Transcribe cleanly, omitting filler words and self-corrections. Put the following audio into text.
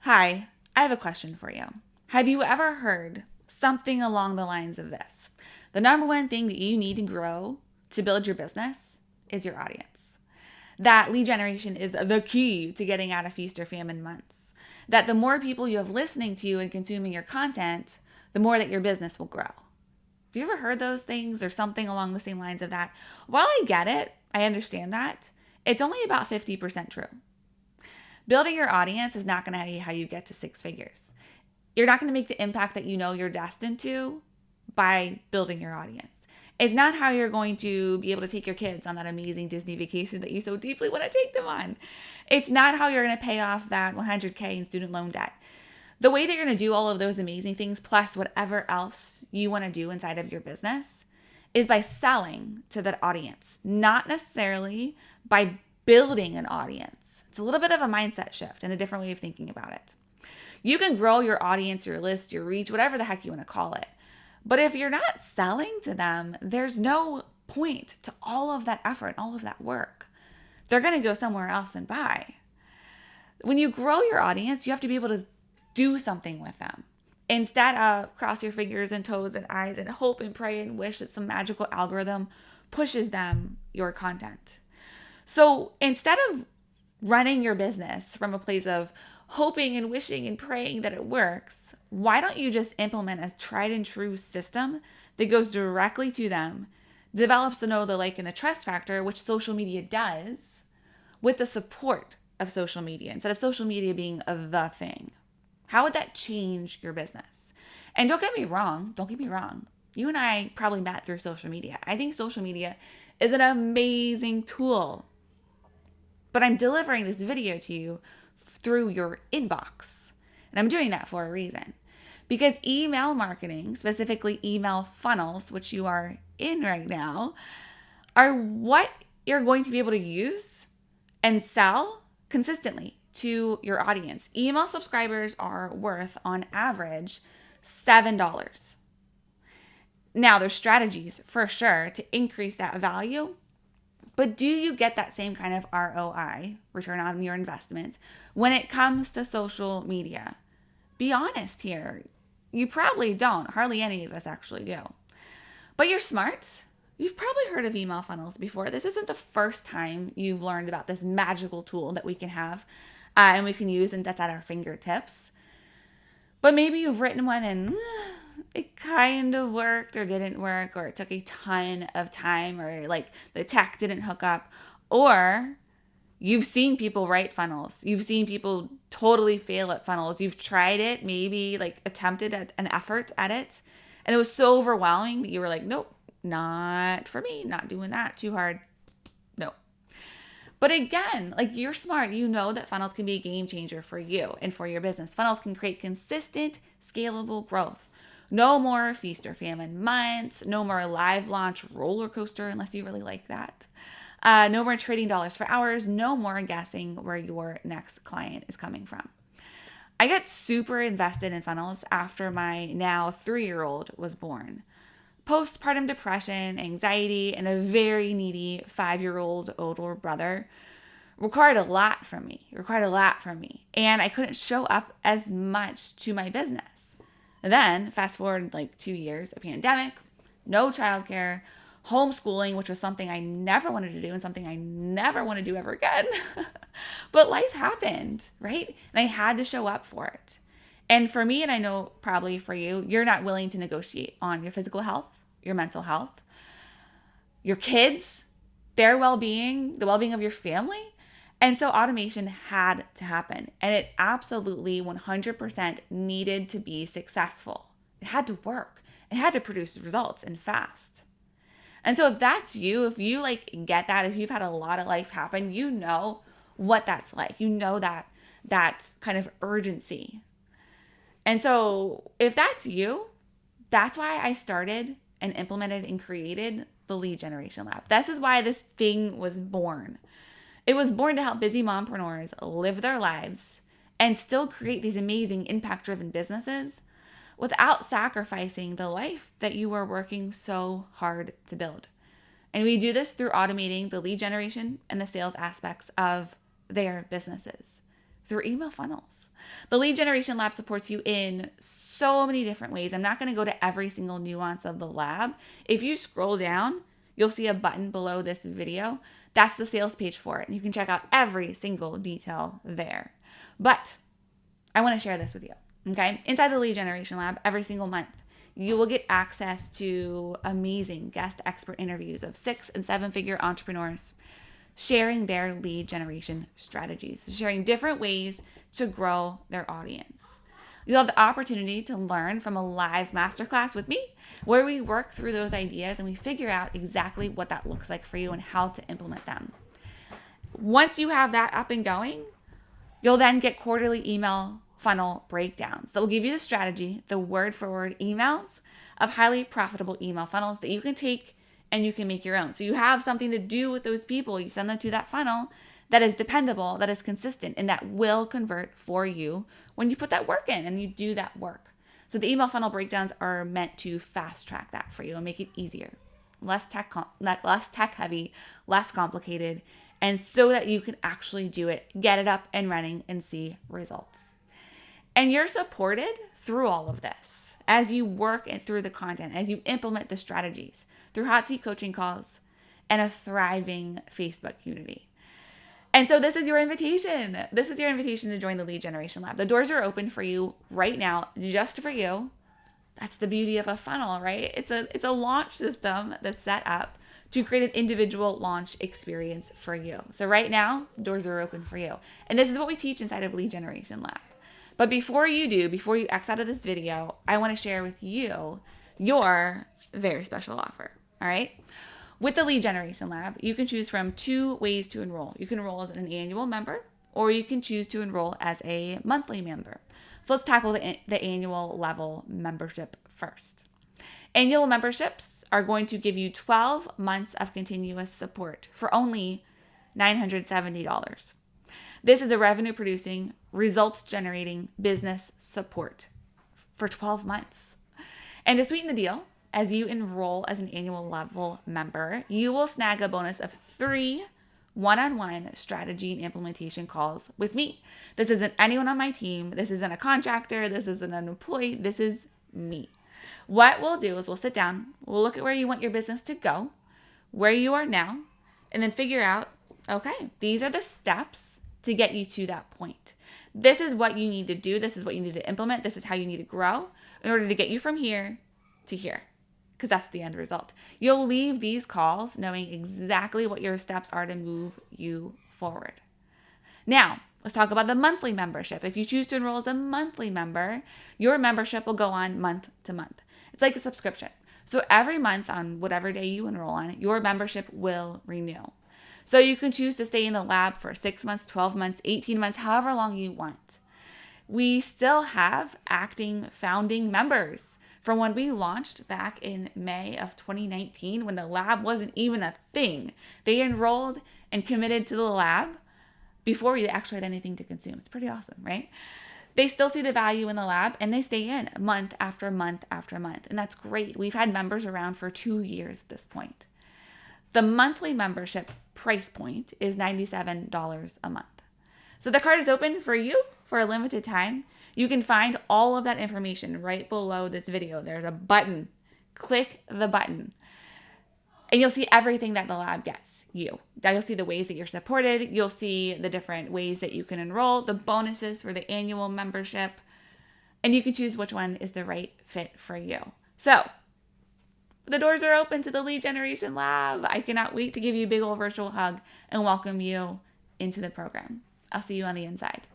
Hi, I have a question for you. Have you ever heard something along the lines of this? The number one thing that you need to grow to build your business is your audience. That lead generation is the key to getting out of feast or famine months. That the more people you have listening to you and consuming your content, the more that your business will grow. Have you ever heard those things or something along the same lines of that? While I get it, I understand that, it's only about 50% true. Building your audience is not going to be how you get to six figures. You're not going to make the impact that you know you're destined to by building your audience. It's not how you're going to be able to take your kids on that amazing Disney vacation that you so deeply want to take them on. It's not how you're going to pay off that 100K in student loan debt. The way that you're going to do all of those amazing things, plus whatever else you want to do inside of your business, is by selling to that audience, not necessarily by building an audience. It's a little bit of a mindset shift and a different way of thinking about it. You can grow your audience, your list, your reach, whatever the heck you want to call it. But if you're not selling to them, there's no point to all of that effort, all of that work. They're going to go somewhere else and buy. When you grow your audience, you have to be able to do something with them. Instead of cross your fingers and toes and eyes and hope and pray and wish that some magical algorithm pushes them your content. So instead of running your business from a place of hoping and wishing and praying that it works, why don't you just implement a tried and true system that goes directly to them, develops the know, the like, and the trust factor, which social media does, with the support of social media, instead of social media being the thing? How would that change your business? And don't get me wrong. You and I probably met through social media. I think social media is an amazing tool. But I'm delivering this video to you through your inbox. And I'm doing that for a reason. Because email marketing, specifically email funnels, which you are in right now, are what you're going to be able to use and sell consistently to your audience. Email subscribers are worth, on average, $7. Now, there's strategies for sure to increase that value. But do you get that same kind of ROI, return on your investment, when it comes to social media? Be honest here. You probably don't. Hardly any of us actually do. But you're smart. You've probably heard of email funnels before. This isn't the first time you've learned about this magical tool that we can have and we can use, and that's at our fingertips. But maybe you've written one and it kind of worked or didn't work, or it took a ton of time, or like the tech didn't hook up, or you've seen people write funnels. You've seen people totally fail at funnels. You've tried it, maybe like attempted an effort at it, and it was so overwhelming that you were like, nope, not for me, not doing that, too hard. No. But again, like, you're smart. You know that funnels can be a game changer for you and for your business. Funnels can create consistent, scalable growth. No more feast or famine months. No more live launch roller coaster, unless you really like that. No more trading dollars for hours. No more guessing where your next client is coming from. I got super invested in funnels after my now 3-year-old was born. Postpartum depression, anxiety, and a very needy 5-year-old older brother required a lot from me. And I couldn't show up as much to my business. And then, fast forward like 2 years, a pandemic, no childcare, homeschooling, which was something I never wanted to do and something I never want to do ever again. But life happened, right? And I had to show up for it. And for me, and I know probably for you, you're not willing to negotiate on your physical health, your mental health, your kids, their well-being, the well-being of your family. And so automation had to happen. And it absolutely 100% needed to be successful. It had to work. It had to produce results and fast. And so if that's you, if you like get that, if you've had a lot of life happen, you know what that's like. You know that kind of urgency. And so if that's you, that's why I started and implemented and created the Lead Generation Lab. This is why this thing was born. It was born to help busy mompreneurs live their lives and still create these amazing impact-driven businesses without sacrificing the life that you are working so hard to build. And we do this through automating the lead generation and the sales aspects of their businesses. through email funnels. The Lead Generation Lab supports you in so many different ways. I'm not going to go to every single nuance of the lab. If you scroll down, you'll see a button below this video. That's the sales page for it. And you can check out every single detail there. But I want to share this with you, okay? Inside the Lead Generation Lab, every single month, you will get access to amazing guest expert interviews of 6- and 7-figure entrepreneurs sharing their lead generation strategies, sharing different ways to grow their audience. You'll have the opportunity to learn from a live masterclass with me where we work through those ideas and we figure out exactly what that looks like for you and how to implement them. Once you have that up and going, you'll then get quarterly email funnel breakdowns that will give you the strategy, the word-for-word emails of highly profitable email funnels that you can take and you can make your own. So you have something to do with those people. You send them to that funnel that is dependable, that is consistent, and that will convert for you when you put that work in and you do that work. So the email funnel breakdowns are meant to fast track that for you and make it easier, less tech heavy, less complicated, and so that you can actually do it, get it up and running, and see results. And you're supported through all of this as you work through the content, as you implement the strategies through hot seat coaching calls and a thriving Facebook community. And so this is your invitation. This is your invitation to join the Lead Generation Lab. The doors are open for you right now, just for you. That's the beauty of a funnel, right? It's a launch system that's set up to create an individual launch experience for you. So right now, doors are open for you. And this is what we teach inside of Lead Generation Lab. But before you X out of this video, I want to share with you your very special offer, all right? With the Lead Generation Lab, you can choose from 2 ways to enroll. You can enroll as an annual member, or you can choose to enroll as a monthly member. So let's tackle the annual level membership first. Annual memberships are going to give you 12 months of continuous support for only $970. This is a revenue-producing, results-generating business support for 12 months. And to sweeten the deal, as you enroll as an annual level member, you will snag a bonus of 3 one-on-one strategy and implementation calls with me. This isn't anyone on my team. This isn't a contractor. This isn't an employee. This is me. What we'll do is we'll sit down, we'll look at where you want your business to go, where you are now, and then figure out, okay, these are the steps to get you to that point. This is what you need to do. This is what you need to implement. This is how you need to grow in order to get you from here to here, because that's the end result. You'll leave these calls knowing exactly what your steps are to move you forward. Now, let's talk about the monthly membership. If you choose to enroll as a monthly member, your membership will go on month to month. It's like a subscription. So every month on whatever day you enroll on, your membership will renew. So you can choose to stay in the lab for 6 months, 12 months, 18 months, however long you want. We still have acting founding members from when we launched back in May of 2019, when the lab wasn't even a thing. They enrolled and committed to the lab before we actually had anything to consume. It's pretty awesome, right? They still see the value in the lab and they stay in month after month after month. And that's great. We've had members around for 2 years at this point. The monthly membership price point is $97 a month. So the card is open for you for a limited time. You can find all of that information right below this video. There's a button. Click the button. And you'll see everything that the lab gets you. You'll see the ways that you're supported. You'll see the different ways that you can enroll, the bonuses for the annual membership, and you can choose which one is the right fit for you. So the doors are open to the Lead Generation Lab. I cannot wait to give you a big old virtual hug and welcome you into the program. I'll see you on the inside.